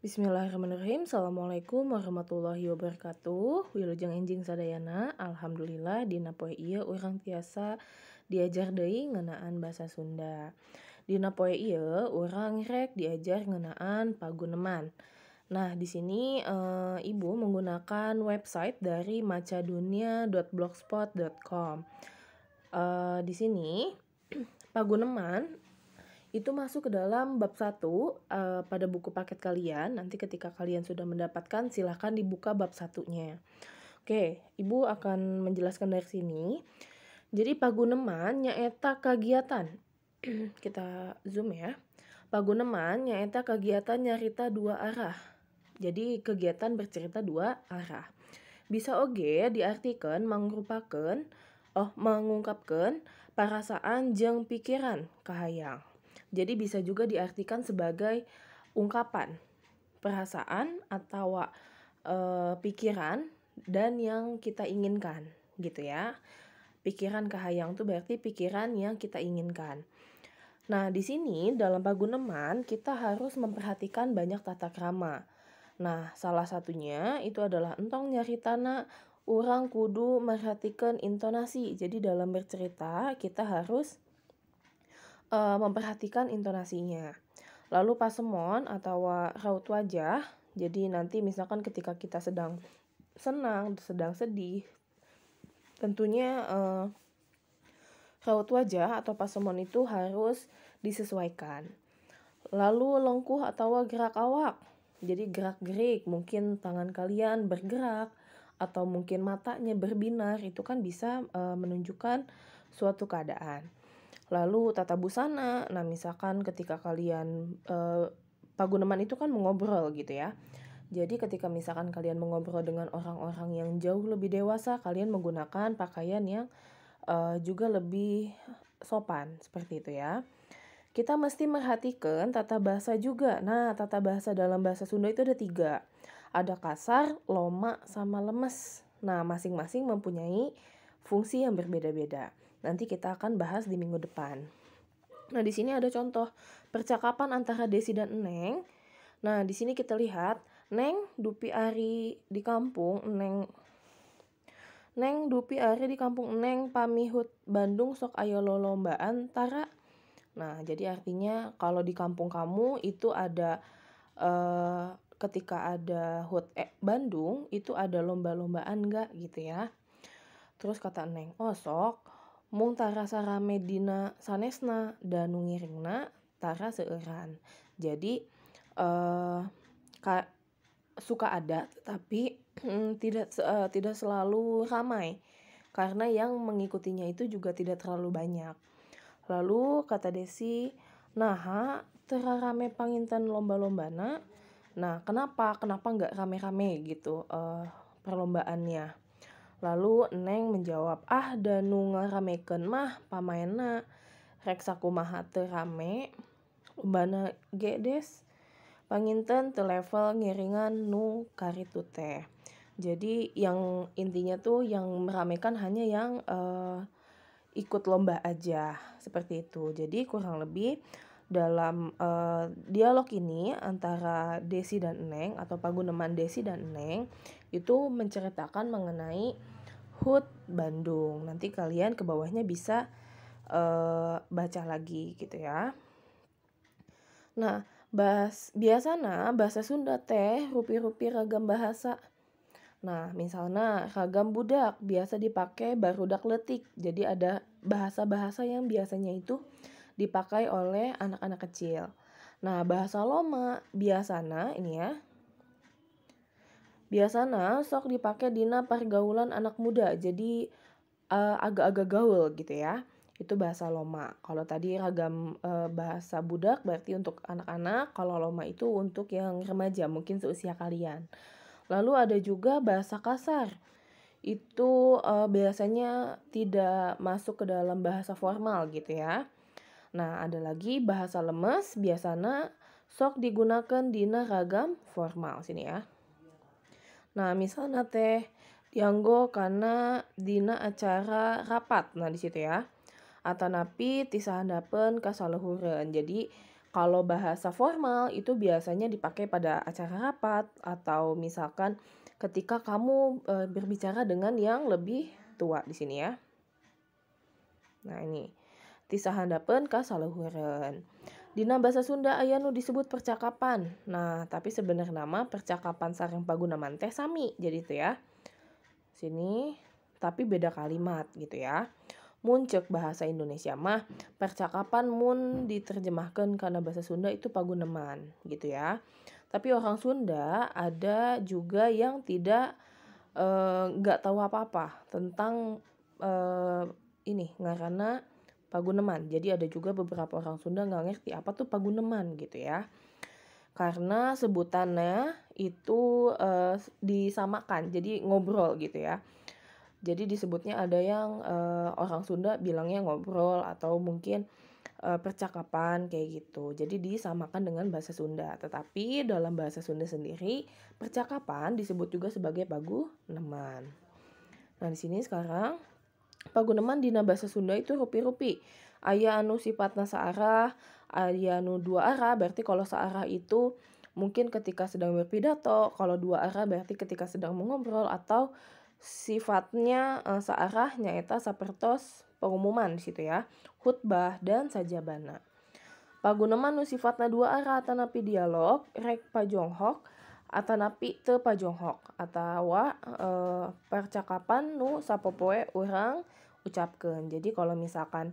Bismillahirrahmanirrahim. Assalamualaikum warahmatullahi wabarakatuh. Wilujeng enjing sadayana. Alhamdulillah dina poe ieu urang tiasa diajar deui ngeunaan basa Sunda. Dina poe ieu urang rek diajar ngeunaan paguneman. Nah, di sini Ibu menggunakan website dari macadunia.blogspot.com. Di sini paguneman itu masuk ke dalam bab 1 pada buku paket kalian. Nanti ketika kalian sudah mendapatkan silahkan dibuka bab 1-nya. Oke, Ibu akan menjelaskan dari sini. Jadi paguneman nyaeta kagiatan. Kita zoom ya. Paguneman nyaeta kagiatan nyarita dua arah. Jadi kegiatan bercerita dua arah. Bisa oge diartikeun mengungkapkeun perasaan jeung pikiran kahayang. Jadi bisa juga diartikan sebagai ungkapan perasaan atau pikiran dan yang kita inginkan gitu ya. Pikiran kahayang itu berarti pikiran yang kita inginkan. Nah, di sini dalam paguneman kita harus memperhatikan banyak tata krama. Nah, salah satunya itu adalah entong nyaritana urang kudu merhatikeun intonasi. Jadi dalam bercerita kita harus memperhatikan intonasinya. Lalu pasemon atau raut wajah. Jadi nanti misalkan ketika kita sedang senang, sedang sedih, tentunya raut wajah atau pasemon itu harus disesuaikan. Lalu lengkuh atau gerak awak. Jadi gerak-gerik, mungkin tangan kalian bergerak atau mungkin matanya berbinar, itu kan bisa menunjukkan suatu keadaan. Lalu tata busana, nah misalkan ketika kalian paguneman itu kan mengobrol gitu ya. Jadi ketika misalkan kalian mengobrol dengan orang-orang yang jauh lebih dewasa, kalian menggunakan pakaian yang juga lebih sopan seperti itu ya. Kita mesti merhatikan tata bahasa juga. Nah, tata bahasa dalam bahasa Sunda itu ada 3. Ada kasar, loma, sama lemes. Nah, masing-masing mempunyai fungsi yang berbeda-beda. Nanti kita akan bahas di minggu depan. Nah, di sini ada contoh percakapan antara Desi dan Neng. Nah, di sini kita lihat, Neng dupi ari di kampung, Neng dupi ari di kampung Neng pamihut Bandung sok aya lolombaan tara. Nah, jadi artinya kalau di kampung kamu itu ada ketika ada HUT Bandung itu ada lomba-lombaan enggak gitu ya. Terus kata Neng, "Oh sok, mung tara sarame dina sanesna dan nu ngiringna tara seueuran." Jadi suka ada tapi tidak selalu ramai karena yang mengikutinya itu juga tidak terlalu banyak. Lalu kata Desi, "Naha teu rame panginten lomba-lombana?" Nah, kenapa nggak rame-rame gitu perlombaannya? Lalu Neng menjawab, "Ah da nu ngaramekeun mah pamaenna rek sakumaha teu rame lombana ge Des. Panginten teu level ngiringan nu karitu teh." Jadi yang intinya tuh yang meramekan hanya yang ikut lomba aja seperti itu. Jadi kurang lebih dalam dialog ini antara Desi dan Neng atau paguneman Desi dan Neng itu menceritakan mengenai HUT Bandung. Nanti kalian ke bawahnya bisa baca lagi gitu ya. Nah, biasana bahasa Sunda teh rupi-rupi ragam bahasa. Nah, misalnya ragam budak biasa dipakai barudak leutik. Jadi ada bahasa-bahasa yang biasanya itu dipakai oleh anak-anak kecil. Nah, bahasa loma biasana ini ya. Biasana sok dipakai dina pergaulan anak muda. Jadi agak-agak gaul gitu ya. Itu bahasa loma. Kalau tadi ragam bahasa budak berarti untuk anak-anak, kalau loma itu untuk yang remaja, mungkin seusia kalian. Lalu ada juga bahasa kasar. Itu biasanya tidak masuk ke dalam bahasa formal gitu ya. Nah, ada lagi bahasa lemes biasana sok digunakan dina ragam formal sini ya. Nah, misalnya teh dianggo kana dina acara rapat. Nah, di situ ya. Atanapi ti sahandapeun ka saluhureun. Jadi Kalau bahasa formal itu biasanya dipakai pada acara rapat atau misalkan ketika kamu, berbicara dengan yang lebih tua di sini ya. Nah ini, ti sahandapeun ka saluhureun. Dina basa Sunda aya nu disebut percakapan. Nah, tapi sebenarnya mah percakapan sareng paguneman teh sami. Jadi itu ya. Sini tapi beda kalimat gitu ya. Mun ceuk bahasa Indonesia mah percakapan mun diterjemahkan karena bahasa Sunda itu paguneman gitu ya. Tapi orang Sunda ada juga yang tidak nggak tahu apa-apa tentang ini ngaranna paguneman. Jadi ada juga beberapa orang Sunda nggak ngerti apa tuh paguneman gitu ya. Karena sebutannya itu disamakan, jadi ngobrol gitu ya. Jadi disebutnya ada yang orang Sunda bilangnya ngobrol atau mungkin percakapan kayak gitu. Jadi disamakan dengan bahasa Sunda. Tetapi dalam bahasa Sunda sendiri percakapan disebut juga sebagai paguneman. Nah di sini sekarang paguneman dina basa Sunda itu rupi-rupi. Aya anu sifatna saarah, aya anu dua arah. Berarti kalau searah itu mungkin ketika sedang berpidato, kalau dua arah berarti ketika sedang mengobrol atau sifatnya searah nyaeta sapertos pengumuman di situ ya. Khutbah dan sajabana. Paguneman nu sifatna dua arah atanapi dialog, rek pajonghok, atanapi teu pajonghok atawa percakapan nu sapopoe urang ucapkeun. Jadi kalau misalkan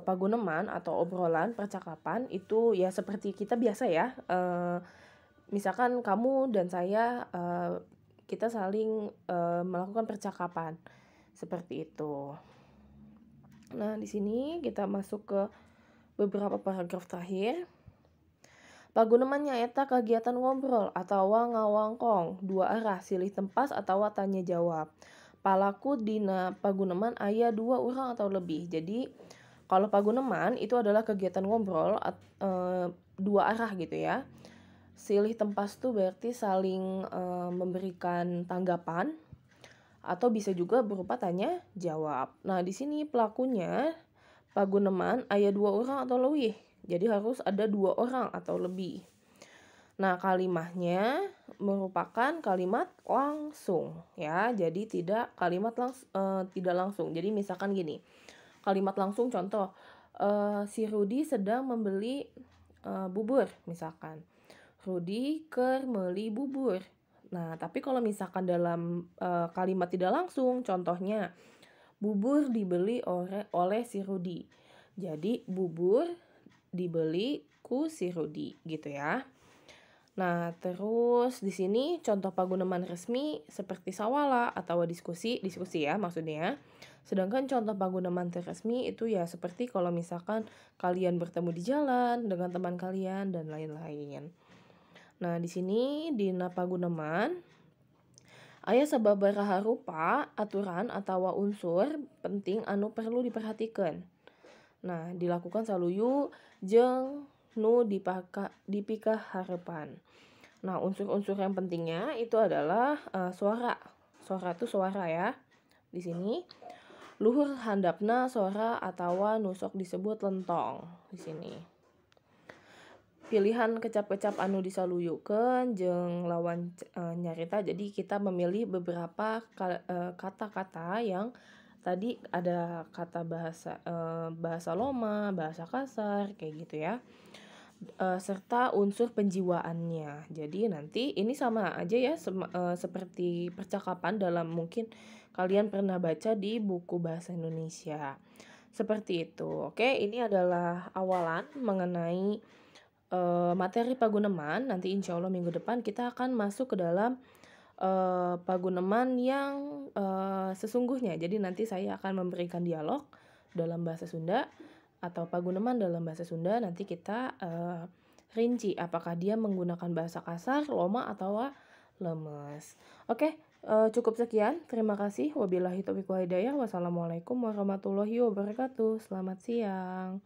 paguneman atau obrolan percakapan itu ya seperti kita biasa ya. Misalkan kamu dan saya kita saling melakukan percakapan seperti itu. Nah, di sini kita masuk ke beberapa paragraf terakhir. Paguneman nyaeta kegiatan ngobrol atau ngawangkong dua arah silih tempas atau tanya jawab. Palaku dina paguneman aya dua orang atau lebih. Jadi kalau paguneman itu adalah kegiatan ngobrol dua arah gitu ya. Silih tempas tuh berarti saling memberikan tanggapan atau bisa juga berupa tanya jawab. Nah, di sini pelakunya paguneman aya dua orang atau lebih. Jadi harus ada dua orang atau lebih. Nah, kalimahnya merupakan kalimat langsung ya. Jadi tidak kalimat tidak langsung. Jadi misalkan gini. Kalimat langsung contoh si Rudi sedang membeli bubur misalkan. Rudi keur meuli bubur. Nah, tapi kalau misalkan dalam kalimat tidak langsung, contohnya bubur dibeli oleh si Rudi. Jadi bubur dibeli ku si Rudi gitu ya. Nah, terus di sini contoh paguneman resmi seperti sawala atau diskusi ya maksudnya. Sedangkan contoh paguneman resmi itu ya seperti kalau misalkan kalian bertemu di jalan dengan teman kalian dan lain-lain. Nah, di sini dina paguneman aya sababaraha rupa aturan atawa unsur penting anu perlu diperhatikeun. Nah, dilakukan saluyu jeung nu dipikaharepan. Nah, unsur-unsur yang pentingnya itu adalah suara. Suara itu suara ya. Di sini luhur handapna suara atawa nusok disebut lentong di sini. Pilihan kecap-kecap anu disaluyukeun jeung lawan nyarita. Jadi kita memilih beberapa kata-kata yang tadi ada kata bahasa loma, bahasa kasar kayak gitu ya. Serta unsur penjiwaannya. Jadi nanti ini sama aja ya seperti percakapan dalam mungkin kalian pernah baca di buku bahasa Indonesia. Seperti itu. Oke, ini adalah awalan mengenai materi paguneman. Nanti insya Allah minggu depan kita akan masuk ke dalam paguneman yang sesungguhnya. Jadi nanti saya akan memberikan dialog dalam bahasa Sunda atau paguneman dalam bahasa Sunda. Nanti kita rinci apakah dia menggunakan bahasa kasar, loma atau lemes. Oke, cukup sekian. Terima kasih. Wabillahi taufiq wal hidayah. Wassalamualaikum warahmatullahi wabarakatuh. Selamat siang.